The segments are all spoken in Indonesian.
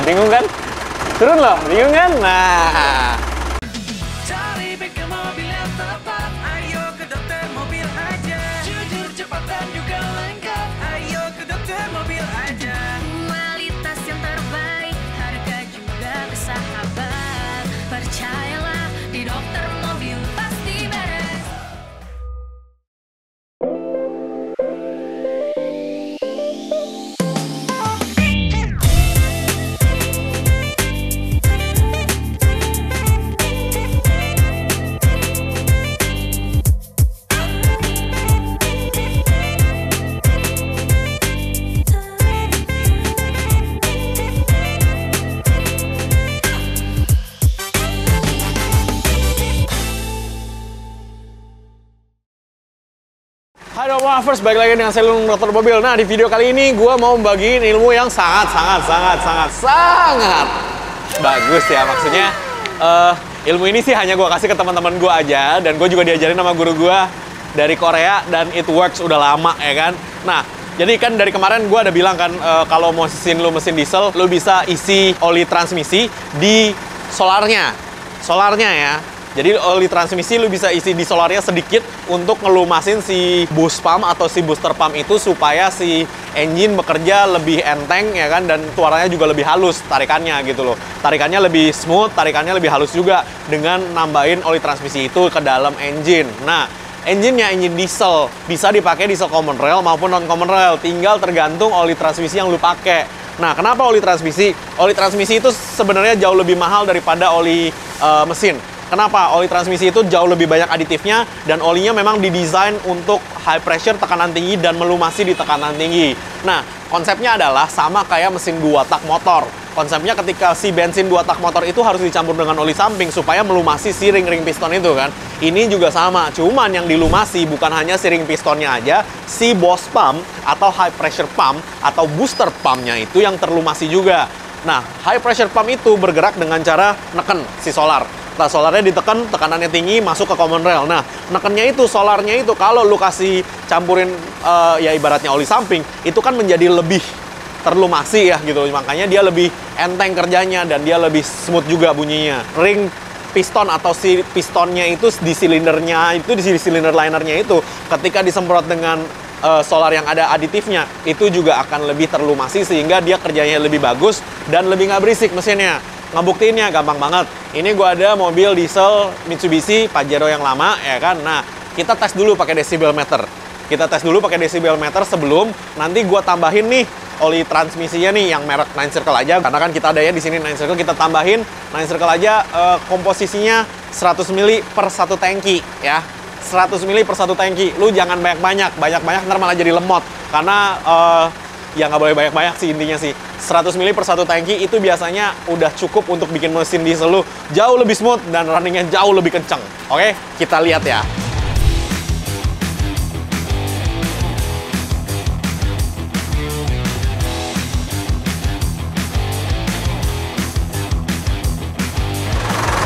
Bingung kan? Turun loh, bingung kan? Nah. Cari bengkel mobil yang tepat, ayo ke Dokter Mobil aja. Jujur, cepat dan juga lengkap, ayo ke Dokter Mobil aja. Kualitas yang terbaik, harga juga bersahabat. Percayalah, di Dokter Mobil pasti beres. Halo Wafers, balik lagi dengan saya Lung Dokter Mobil. Nah, di video kali ini gue mau membagiin ilmu yang sangat bagus ya. Maksudnya ilmu ini sih hanya gue kasih ke teman-teman gue aja, dan gue juga diajarin sama guru gue dari Korea, dan it works udah lama ya kan. Nah, jadi kan dari kemarin gue ada bilang kan, kalau mau mesin diesel, lu bisa isi oli transmisi di solarnya ya. Jadi oli transmisi lu bisa isi di solarnya sedikit untuk ngelumasin si boost pump atau si booster pump itu supaya si engine bekerja lebih enteng ya kan, dan suaranya juga lebih halus tarikannya gitu loh. Tarikannya lebih smooth, tarikannya lebih halus juga dengan nambahin oli transmisi itu ke dalam engine. Nah, engine-nya engine diesel bisa dipakai diesel common rail maupun non common rail, tinggal tergantung oli transmisi yang lu pakai. Nah, kenapa oli transmisi? Oli transmisi itu sebenarnya jauh lebih mahal daripada oli mesin. Kenapa? Oli transmisi itu jauh lebih banyak aditifnya, dan olinya memang didesain untuk high pressure, tekanan tinggi, dan melumasi di tekanan tinggi. Nah, konsepnya adalah sama kayak mesin 2 tak motor. Konsepnya ketika si bensin 2 tak motor itu harus dicampur dengan oli samping supaya melumasi si ring-ring piston itu kan. Ini juga sama, cuman yang dilumasi bukan hanya si ring pistonnya aja, si boost pump atau high pressure pump atau booster pumpnya itu yang terlumasi juga. Nah, high pressure pump itu bergerak dengan cara neken si solar. Nah, solarnya ditekan, tekanannya tinggi, masuk ke common rail. Nah, nekennya itu, solarnya itu, kalau lu kasih campurin, ya ibaratnya oli samping, itu kan menjadi lebih terlumasi ya gitu. Makanya dia lebih enteng kerjanya, dan dia lebih smooth juga bunyinya. Ring piston atau si pistonnya itu di silindernya, itu di silinder linernya itu, ketika disemprot dengan solar yang ada aditifnya, itu juga akan lebih terlumasi sehingga dia kerjanya lebih bagus dan lebih nggak berisik mesinnya. Ngebuktiinnya gampang banget. Ini gua ada mobil diesel Mitsubishi Pajero yang lama ya kan. Nah, kita tes dulu pakai decibel meter. Kita tes dulu pakai decibel meter sebelum nanti gua tambahin nih oli transmisinya nih yang merek 9 Circle aja, karena kan kita ada ya di sini 9 Circle, kita tambahin 9 Circle aja, komposisinya 100 mili per satu tangki ya. 100 mili per satu tangki. Lu jangan banyak-banyak ntar malah jadi lemot. Karena ya nggak boleh banyak-banyak sih intinya sih. 100 mili per satu tangki itu biasanya udah cukup untuk bikin mesin diesel lu jauh lebih smooth dan runningnya jauh lebih kenceng. Oke, kita lihat ya.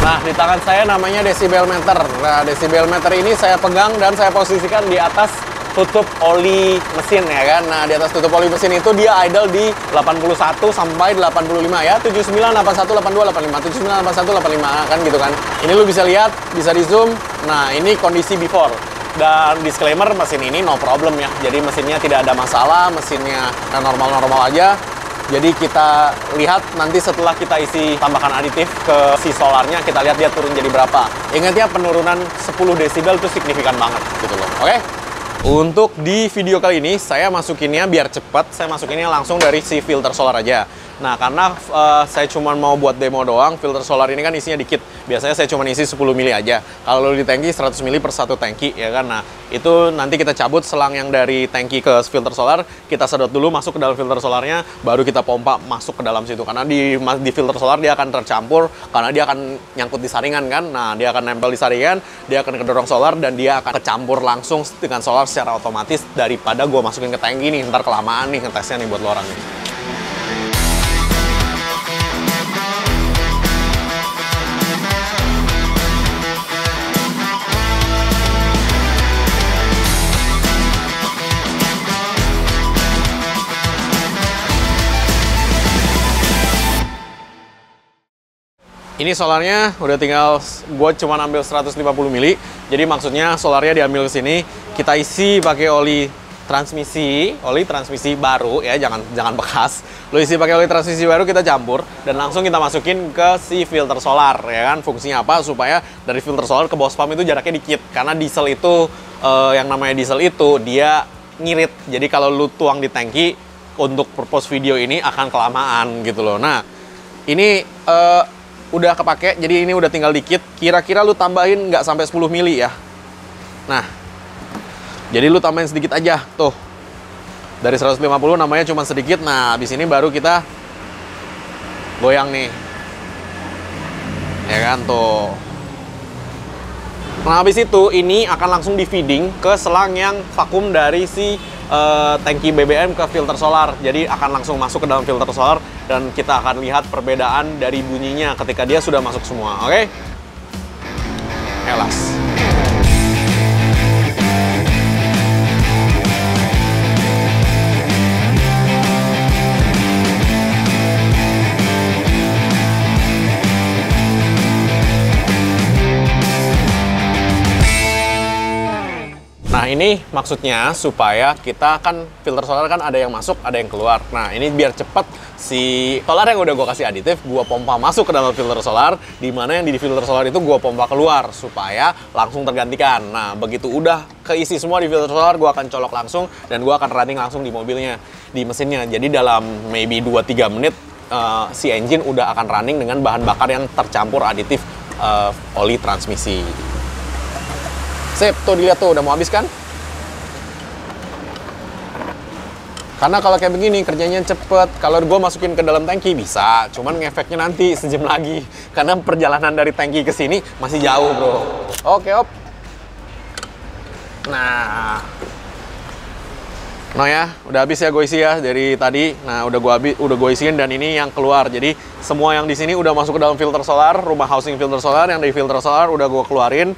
Nah, di tangan saya namanya decibel meter. Nah, decibel meter ini saya pegang dan saya posisikan di atas tutup oli mesin ya kan. Nah, di atas tutup oli mesin itu dia idle di 81 sampai 85 ya. 79, 81, 82, 85. 79, 81, 85 kan gitu kan. Ini lu bisa lihat, bisa di zoom. Nah, ini kondisi before. Dan disclaimer, mesin ini no problem ya. Jadi mesinnya tidak ada masalah, mesinnya normal-normal aja. Jadi kita lihat nanti setelah kita isi tambahkan aditif ke si solarnya, kita lihat dia turun jadi berapa. Ingat ya, penurunan 10 desibel itu signifikan banget gitu loh. Oke? Untuk di video kali ini, saya masukinnya biar cepat, saya masukinnya langsung dari si filter solar aja. Nah, karena saya cuma mau buat demo doang, filter solar ini kan isinya dikit. Biasanya saya cuma isi 10 mili aja. Kalau di tangki 100 mili per satu tangki, ya kan? Nah, itu nanti kita cabut selang yang dari tangki ke filter solar, kita sedot dulu masuk ke dalam filter solarnya, baru kita pompa masuk ke dalam situ. Karena di filter solar dia akan tercampur, karena dia akan nyangkut di saringan kan. Nah, dia akan nempel di saringan, dia akan kedorong solar, dan dia akan kecampur langsung dengan solar secara otomatis daripada gue masukin ke tangki nih. Ntar kelamaan nih ngetesnya nih buat lo orang nih. Ini solarnya udah tinggal gue cuma ambil 150 mili. Jadi maksudnya solarnya diambil ke sini, kita isi pakai oli transmisi baru ya, jangan bekas. Lo isi pakai oli transmisi baru, kita campur dan langsung kita masukin ke si filter solar ya kan. Fungsinya apa? Supaya dari filter solar ke bos pump itu jaraknya dikit. Karena diesel itu yang namanya diesel itu dia ngirit. Jadi kalau lu tuang di tangki untuk purpose video ini akan kelamaan gitu loh. Nah, ini udah kepake, jadi ini udah tinggal dikit. Kira-kira lu tambahin nggak sampai 10 mili ya. Nah, jadi lu tambahin sedikit aja tuh. Dari 150 namanya cuma sedikit. Nah, habis ini baru kita goyang nih. Ya kan tuh. Nah, habis itu ini akan langsung di feeding ke selang yang vakum dari si tangki BBM ke filter solar. Jadi akan langsung masuk ke dalam filter solar dan kita akan lihat perbedaan dari bunyinya ketika dia sudah masuk semua. Oke? Elas. Nah, ini maksudnya supaya kita kan filter solar kan ada yang masuk, ada yang keluar. Nah, ini biar cepet si solar yang udah gue kasih aditif, gue pompa masuk ke dalam filter solar, di mana yang di filter solar itu gue pompa keluar supaya langsung tergantikan. Nah, begitu udah keisi semua di filter solar, gue akan colok langsung dan gue akan running langsung di mobilnya, di mesinnya. Jadi dalam maybe 2-3 menit si engine udah akan running dengan bahan bakar yang tercampur aditif oli transmisi. Sip, tuh dilihat tuh, udah mau habis kan? Karena kalau kayak begini, kerjanya cepet. Kalau gue masukin ke dalam tangki bisa, cuman ngefeknya nanti sejam lagi. Karena perjalanan dari tangki ke sini masih jauh, bro. Oke, op. Nah ya, udah habis ya gue isi ya dari tadi. Nah, udah gue isiin dan ini yang keluar. Jadi semua yang di sini udah masuk ke dalam filter solar, rumah housing filter solar. Yang dari filter solar udah gue keluarin.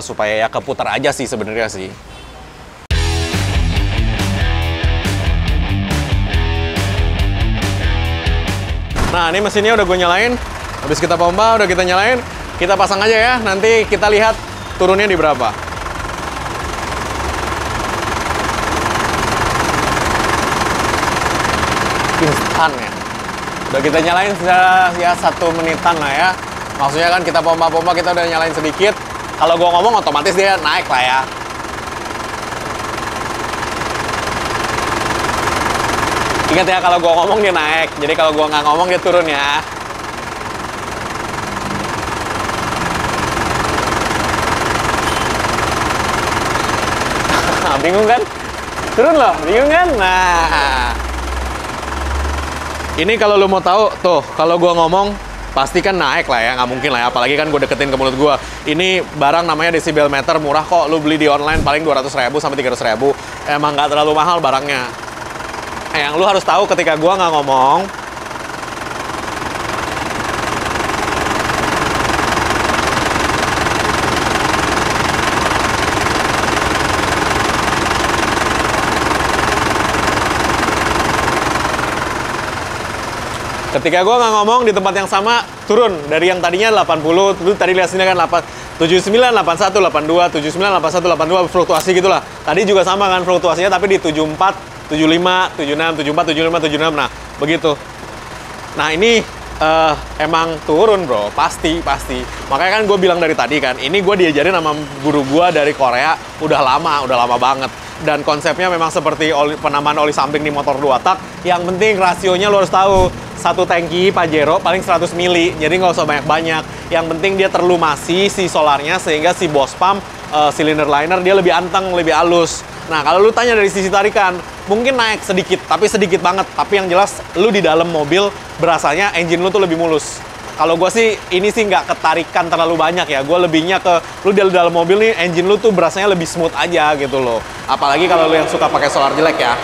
Supaya ya keputar aja sih sebenarnya sih. Nah, ini mesinnya udah gue nyalain. Habis kita pompa, udah kita nyalain. Kita pasang aja ya, nanti kita lihat turunnya di berapa. Instan ya. Udah kita nyalain ya 1 menitan lah ya. Maksudnya kan kita pompa-pompa, kita udah nyalain sedikit. Kalau gue ngomong otomatis dia naik lah ya. Ingat ya, kalau gue ngomong dia naik. Jadi kalau gue nggak ngomong dia turun ya. Bingung kan? Turun loh, bingung kan? Nah, ini kalau lo mau tahu tuh, kalau gue ngomong pasti kan naik lah ya, nggak mungkin lah ya, apalagi kan gue deketin ke mulut gue. Ini barang namanya decibel meter, murah kok, lu beli di online paling 200.000 sampai 300.000. Emang nggak terlalu mahal barangnya. Yang lu harus tahu ketika gue nggak ngomong, ketika gue nggak ngomong di tempat yang sama, turun dari yang tadinya 80, lu tadi lihat sini kan 79, 81, 82, 79, 81, 82, fluktuasi gitulah. Tadi juga sama kan fluktuasinya, tapi di 74, 75, 76, 74, 75, 76, nah begitu. Nah ini emang turun bro, pasti. Makanya kan gue bilang dari tadi kan, ini gue diajarin sama guru gue dari Korea, udah lama banget. Dan konsepnya memang seperti penambahan oli samping di motor 2 tak. Yang penting rasionya lo harus tahu. Satu tangki Pajero paling 100 mili, jadi nggak usah banyak-banyak. Yang penting dia terlumasi si solarnya sehingga si bos pump, cylinder liner dia lebih anteng, lebih halus. Nah kalau lu tanya dari sisi tarikan, mungkin naik sedikit, tapi sedikit banget. Tapi yang jelas lu di dalam mobil berasanya engine lu tuh lebih mulus. Kalau gue sih, ini sih nggak ketarikan terlalu banyak ya. Gue lebihnya ke, lu di dalam mobil nih, engine lu tuh berasanya lebih smooth aja gitu loh. Apalagi kalau lu yang suka pakai solar jelek ya.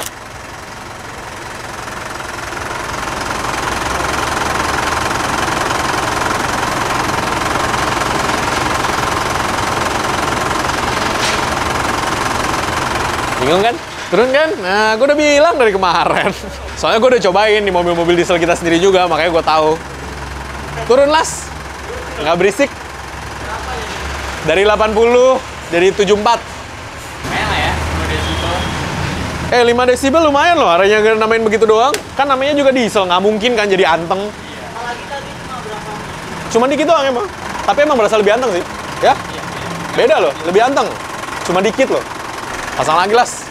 Bingung kan? Turun kan? Nah, gue udah bilang dari kemarin. Soalnya gue udah cobain di mobil-mobil diesel kita sendiri juga, makanya gue tahu. Turun las. Nggak berisik. Dari 80 jadi 74. Lumayan lah ya, 5 desibel. 5 desibel lumayan loh, arahnya namain begitu doang. Kan namanya juga diesel, nggak mungkin kan jadi anteng. Apalagi tadi cuma berapa? Cuma dikit doang emang. Tapi emang berasa lebih anteng sih. Ya? Beda loh, lebih anteng. Cuma dikit loh. Pasang lagi las.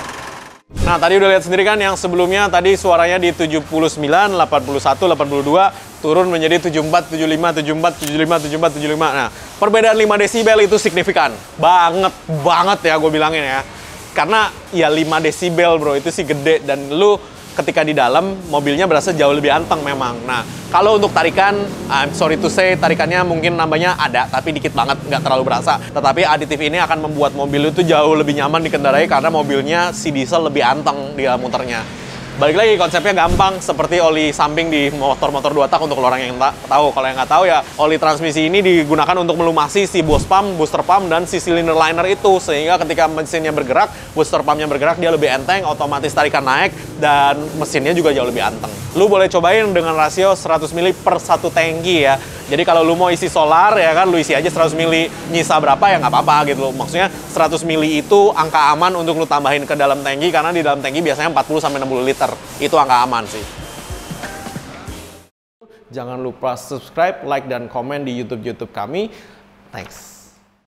Nah, tadi udah lihat sendiri kan yang sebelumnya tadi suaranya di 79, 81, 82, turun menjadi 74, 75, 74, 75, 74, 75. Nah, perbedaan 5 desibel itu signifikan. Banget ya gue bilangin ya. Karena ya 5 desibel bro, itu sih gede. Dan lu ketika di dalam, mobilnya berasa jauh lebih anteng memang. Nah, kalau untuk tarikan, I'm sorry to say, tarikannya mungkin nambahnya ada, tapi dikit banget, nggak terlalu berasa. Tetapi aditif ini akan membuat mobil itu jauh lebih nyaman dikendarai karena mobilnya si diesel lebih anteng di dalam muternya. Balik lagi, konsepnya gampang, seperti oli samping di motor-motor 2 tak untuk orang yang tahu. Kalau yang nggak tahu ya, oli transmisi ini digunakan untuk melumasi si boost pump, booster pump, dan si cylinder liner itu. Sehingga ketika mesinnya bergerak, booster pumpnya bergerak, dia lebih enteng, otomatis tarikan naik, dan mesinnya juga jauh lebih anteng. Lu boleh cobain dengan rasio 100 mili per 1 tangki ya. Jadi kalau lu mau isi solar ya kan, lu isi aja 100 mili, nyisa berapa ya nggak apa-apa gitu loh. Maksudnya 100 mili itu angka aman untuk lu tambahin ke dalam tangki, karena di dalam tangki biasanya 40-60 liter. Itu angka aman sih. Jangan lupa subscribe, like, dan komen di YouTube kami. Thanks.